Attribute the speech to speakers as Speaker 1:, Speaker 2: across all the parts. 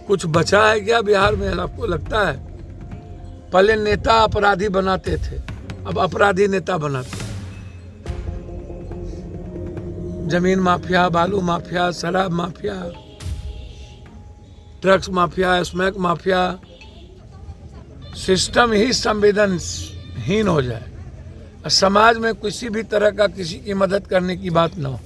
Speaker 1: कुछ बचा है क्या बिहार में? आपको लगता है? पहले नेता अपराधी बनाते थे, अब अपराधी नेता बनाते हैं। जमीन माफिया, बालू माफिया, शराब mafia, drugs mafia, smack mafia, system ही संवेदनहीन हो जाए, समाज में किसी भी तरह का किसी की मदद करने की बात न हो।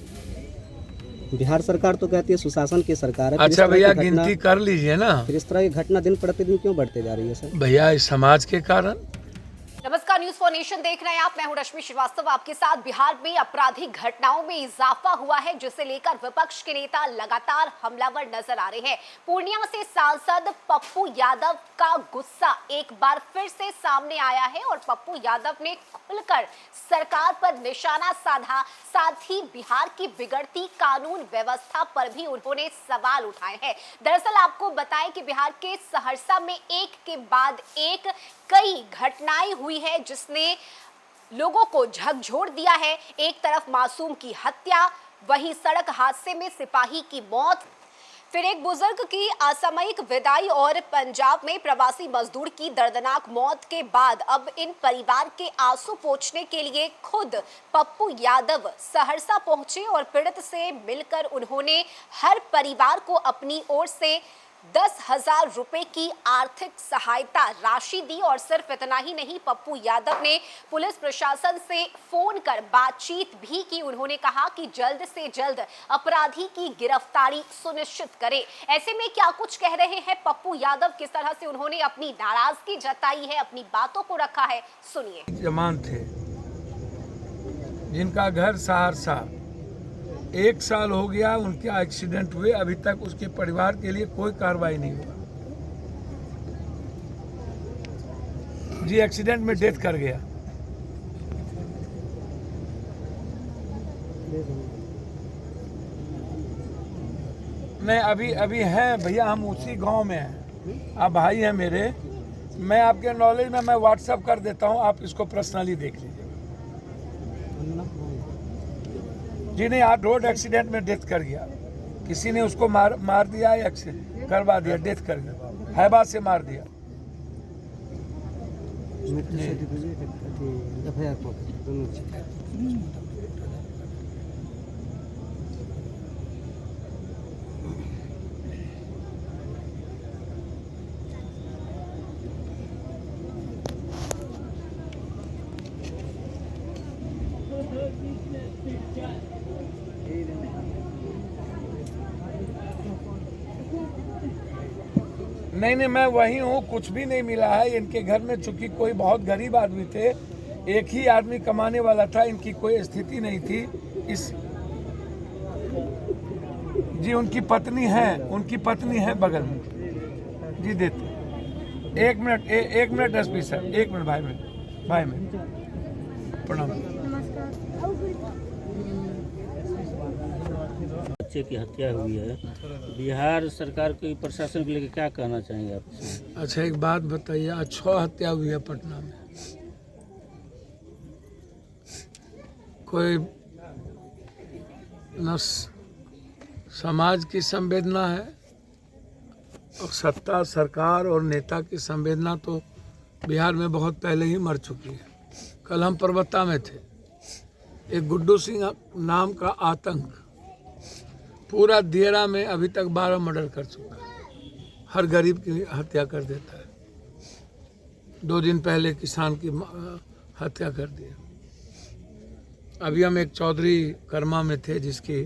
Speaker 2: बिहार सरकार तो कहती है सुशासन की सरकार है।
Speaker 1: अच्छा भैया, गिनती कर लीजिए ना।
Speaker 2: फिर इस तरह की घटना दिन प्रतिदिन क्यों बढ़ते जा रही है सर?
Speaker 1: भैया, इस समाज के कारण।
Speaker 3: नमस्कार, न्यूज़ फॉर नेशन देख रहे हैं आप। मैं हूं रश्मि श्रीवास्तव आपके साथ। बिहार में आपराधिक घटनाओं में इजाफा हुआ है, जिसे लेकर विपक्ष के नेता लगातार हमलावर नजर आ रहे हैं। पूर्णिया से सांसद पप्पू यादव का गुस्सा एक बार फिर से सामने आया है और पप्पू यादव ने खुलकर सरकार पर निशाना साधा। साथ ही बिहार की बिगड़ती कानून व्यवस्था पर भी उन्होंने सवाल उठाए हैं। दरअसल आपको बताएं कि बिहार के सहरसा में एक के बाद एक कई घटनाएं हुई है, जिसने लोगों को झकझोर दिया है। एक तरफ मासूम की हत्या, वहीं सड़क हादसे में सिपाही की मौत, फिर एक बुजुर्ग की असामयिक विदाई और पंजाब में प्रवासी मजदूर की दर्दनाक मौत के बाद अब इन परिवार के आंसू पोंछने के लिए खुद पप्पू यादव सहरसा पहुंचे और पीड़ित से मिलकर उन्होंने हर परिवार को अपनी ओर से 10,000 रुपए की आर्थिक सहायता राशि दी। और सिर्फ इतना ही नहीं, पप्पू यादव ने पुलिस प्रशासन से फोन कर बातचीत भी की। उन्होंने कहा कि जल्द से जल्द अपराधी की गिरफ्तारी सुनिश्चित करें। ऐसे में क्या कुछ कह रहे हैं पप्पू यादव, किस तरह से उन्होंने अपनी नाराजगी जताई है, अपनी बातों को रखा है, सुनिए।
Speaker 1: जवान थे जिनका घर सहरसा, 1 साल हो गया उनके एक्सीडेंट हुए, अभी तक उसके परिवार के लिए कोई कार्रवाई नहीं हुआ। जी एक्सीडेंट में डेथ कर गया। नहीं, अभी हैं भैया, हम उसी गांव में हैं। आप भाई हैं मेरे, मैं आपके नॉलेज में मैं व्हाट्सएप कर देता हूं, आप इसको पर्सनली देख लीजिए। जी नहीं, आज रोड एक्सीडेंट में डेथ कर गया। किसी ने उसको मार दिया, एक्सीडेंट करवा दिया, डेथ कर गया, हैबा से मार दिया। नहीं, मैं वही हूँ, कुछ भी नहीं मिला है इनके घर में। चूंकि कोई बहुत गरीब आदमी थे, एक ही आदमी कमाने वाला था, इनकी कोई स्थिति नहीं थी। इस जी उनकी पत्नी है बगल में। जी देते। एक मिनट एसपी सर, 1 मिनट भाई में प्रणाम।
Speaker 4: बच्चे की हत्या हुई है, बिहार सरकार की प्रशासन के लिए क्या कहना चाहेंगे आप?
Speaker 1: अच्छा, एक बात बताइए, आज 6 हत्या हुई है पटना में। कोई न समाज की संवेदना है और सत्ता, सरकार और नेता की संवेदना तो बिहार में बहुत पहले ही मर चुकी है। कल हम पर्वता में थे, एक गुड्डू सिंह नाम का आतंक पूरा दियरा में अभी तक 12 मर्डर कर चुका है। हर गरीब की हत्या कर देता है। 2 दिन पहले किसान की हत्या कर दी। अभी हम एक चौधरी कर्मा में थे, जिसकी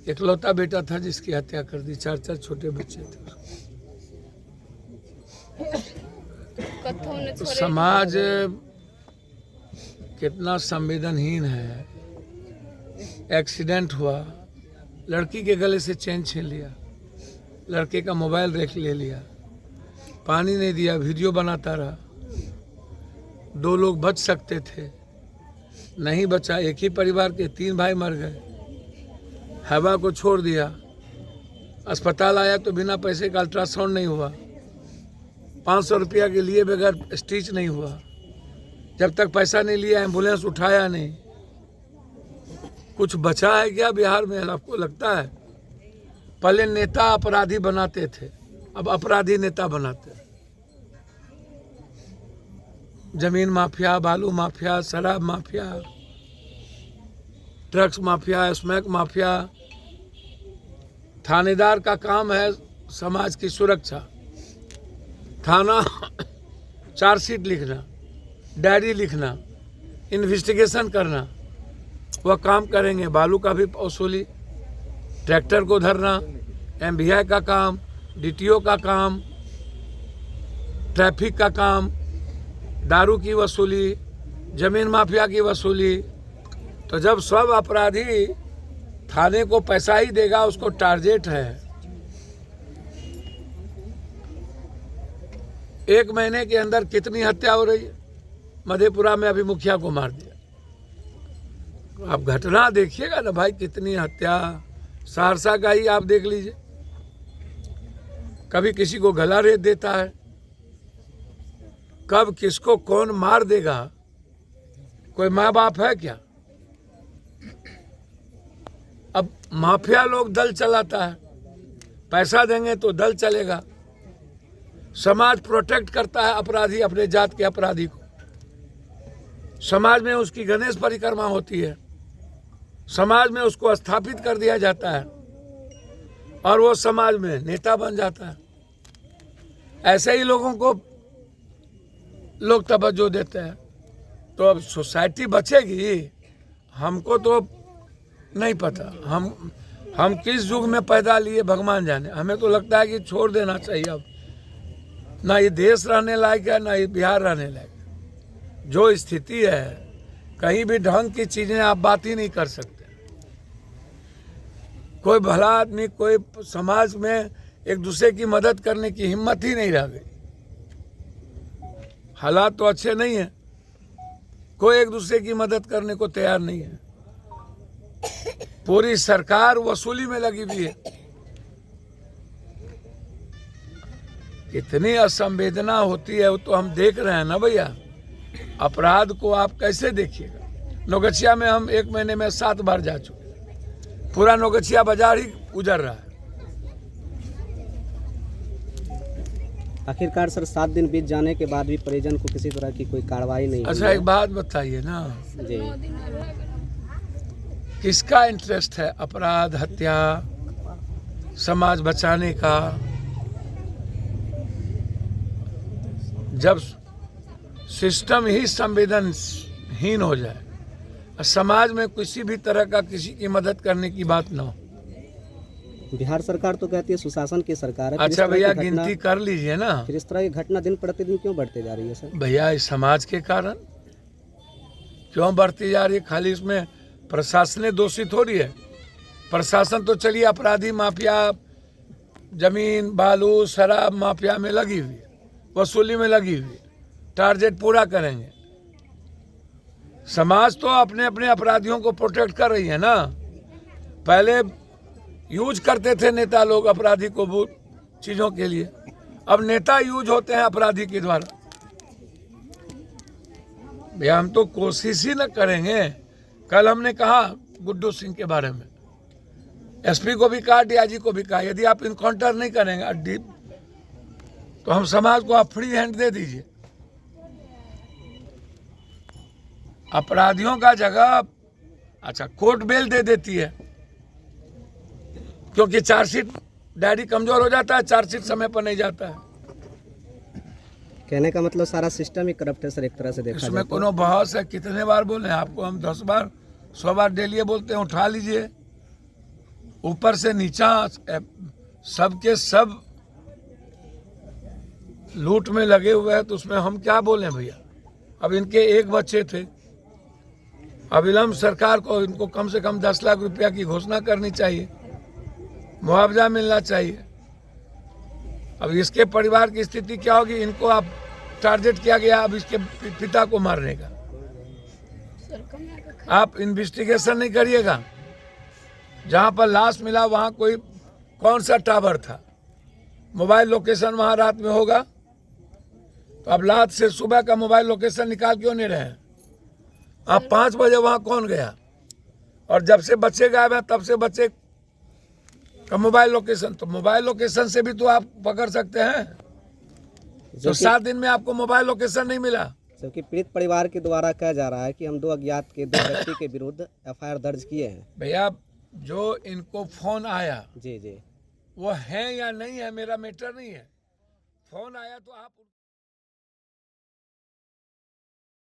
Speaker 1: इकलौता बेटा था, जिसकी हत्या कर दी। 4 छोटे बच्चे थे। तो समाज कितना संवेदनहीन है। एक्सीडेंट हुआ, लड़की के गले से चेन छीन लिया, लड़के का मोबाइल ले लिया, पानी नहीं दिया, वीडियो बनाता रहा। 2 लोग बच सकते थे, नहीं बचा। एक ही परिवार के 3 भाई मर गए। हवा को छोड़ दिया। अस्पताल आया तो बिना पैसे का अल्ट्रासाउंड नहीं हुआ। 500 रुपया के लिए बगैर स्टिच नहीं हुआ। जब तक पैसा नहीं लिया, एम्बुलेंस उठाया नहीं। कुछ बचा है क्या बिहार में? आपको लगता है? पहले नेता अपराधी बनाते थे, अब अपराधी नेता बनाते हैं। जमीन माफिया, बालू माफिया, शराब mafia, drugs mafia, smack mafia. थानेदार का काम है समाज की सुरक्षा। थाना चार्जशीट लिखना, डायरी लिखना, इन्वेस्टिगेशन करना, वह काम करेंगे। बालू का भी वसूली, ट्रैक्टर को धरना, एमवीआई का काम, डीटीओ का काम, ट्रैफिक का काम, दारू की वसूली, जमीन माफिया की वसूली। तो जब सब अपराधी थाने को पैसा ही देगा, उसको टारगेट है। 1 महीने के अंदर कितनी हत्या हो रही है। मधेपुरा में अभी मुखिया को मार दिया। आप घटना देखिएगा ना भाई, कितनी हत्या। सहरसा का ही आप देख लीजिए, कभी किसी को गला रेत देता है, कब किसको कौन मार देगा, कोई माँ बाप है क्या। अब माफिया लोग दल चलाता है, पैसा देंगे तो दल चलेगा। समाज प्रोटेक्ट करता है अपराधी, अपने जात के अपराधी को। समाज में उसकी गणेश परिक्रमा होती है, समाज में उसको स्थापित कर दिया जाता है और वो समाज में नेता बन जाता है। ऐसे ही लोगों को लोग तवज्जो देते हैं। तो अब सोसाइटी बचेगी, हमको तो नहीं पता। हम किस युग में पैदा लिए भगवान जाने। हमें तो लगता है कि छोड़ देना चाहिए। अब ना ये देश रहने लायक है, ना ये बिहार रहने लायक है। जो स्थिति है, कहीं भी ढंग की चीजें आप बात ही नहीं कर सकते। कोई भला आदमी, कोई समाज में एक दूसरे की मदद करने की हिम्मत ही नहीं रह गई। हालात तो अच्छे नहीं है, कोई एक दूसरे की मदद करने को तैयार नहीं है। पूरी सरकार वसूली में लगी हुई है। कितनी असंवेदना होती है वो तो हम देख रहे हैं ना भैया। अपराध को आप कैसे देखिएगा। नौगछिया में हम 1 महीने में 7 बार जा चुके, पूरा नौगछिया बाजार ही उजड़ रहा है।
Speaker 2: आखिरकार सर 7 दिन बीत जाने के बाद भी परिजन को किसी तरह की कोई कार्रवाई नहीं
Speaker 1: अच्छा, एक बात बताइए ना,
Speaker 2: जी,
Speaker 1: किसका इंटरेस्ट है अपराध, हत्या, समाज बचाने का। जब सिस्टम ही संवेदनहीन हो जाए, समाज में किसी भी तरह का किसी की मदद करने की बात ना हो।
Speaker 2: बिहार सरकार तो कहती है सुशासन की सरकार है।
Speaker 1: अच्छा भैया, गिनती कर लीजिए ना।
Speaker 2: फिर इस तरह की घटना दिन प्रतिदिन क्यों बढ़ते जा रही है सर?
Speaker 1: भैया, इस समाज के कारण क्यों बढ़ती जा रही है। खाली इसमें प्रशासन दोषी थोड़ी है। प्रशासन तो चलिए अपराधी माफिया, जमीन बालू शराब माफिया में लगी हुई है, वसूली में लगी हुई है, टारगेट पूरा करेंगे। समाज तो अपने अपने अपराधियों को प्रोटेक्ट कर रही है ना। पहले यूज करते थे नेता लोग अपराधी को बहुत चीजों के लिए, अब नेता यूज होते हैं अपराधी के द्वारा। भैया, हम तो कोशिश ही न करेंगे। कल हमने कहा गुड्डू सिंह के बारे में, एसपी को भी कहा, डीआईजी को भी कहा, यदि आप इनकाउंटर नहीं करेंगे तो हम समाज को आप फ्री हैंड दे दीजिए। अपराधियों का जगह अच्छा कोर्ट बेल दे देती है, क्योंकि चार्जशीट डायरी कमजोर हो जाता है, चार्जशीट समय पर नहीं जाता है।
Speaker 2: कहने का मतलब सारा सिस्टम ही करप्ट है सर, एक तरह से देखा जाए।
Speaker 1: इसमें कोनो बहस है? कितने बार बोले आपको हम? 10 बार 100 बार डेली बोलते हैं। उठा लीजिए, ऊपर से नीचा सबके सब लूट में लगे हुए हैं, तो उसमें हम क्या बोलें भैया। अब इनके 1 बच्चे थे, अविलंब सरकार को इनको कम से कम 10 लाख रुपया की घोषणा करनी चाहिए, मुआवजा मिलना चाहिए। अब इसके परिवार की स्थिति क्या होगी? इनको आप टारगेट किया गया अब इसके पिता को मारने का। आप इन्वेस्टिगेशन नहीं करिएगा। जहां पर लाश मिला वहां कोई कौन सा टावर था, मोबाइल लोकेशन वहां रात में होगा। तो अब रात से सुबह का मोबाइल लोकेशन निकाल क्यों नहीं रहे? आप 5 बजे वहां कौन गया? और जब से बच्चे गायब हैं तब से बच्चे का मोबाइल लोकेशन, तो मोबाइल लोकेशन से भी तो आप पकड़ सकते हैं। तो 7 दिन में आपको मोबाइल लोकेशन नहीं मिला।
Speaker 2: जबकि पीड़ित परिवार के द्वारा कहा जा रहा है कि हम 2 अज्ञात के 2 व्यक्ति के विरुद्ध एफआईआर दर्ज किए हैं।
Speaker 1: भैया जो इनको फोन आया
Speaker 2: जी जी।
Speaker 1: वो है या नहीं है मेरा मैटर नहीं है। फोन आया तो आप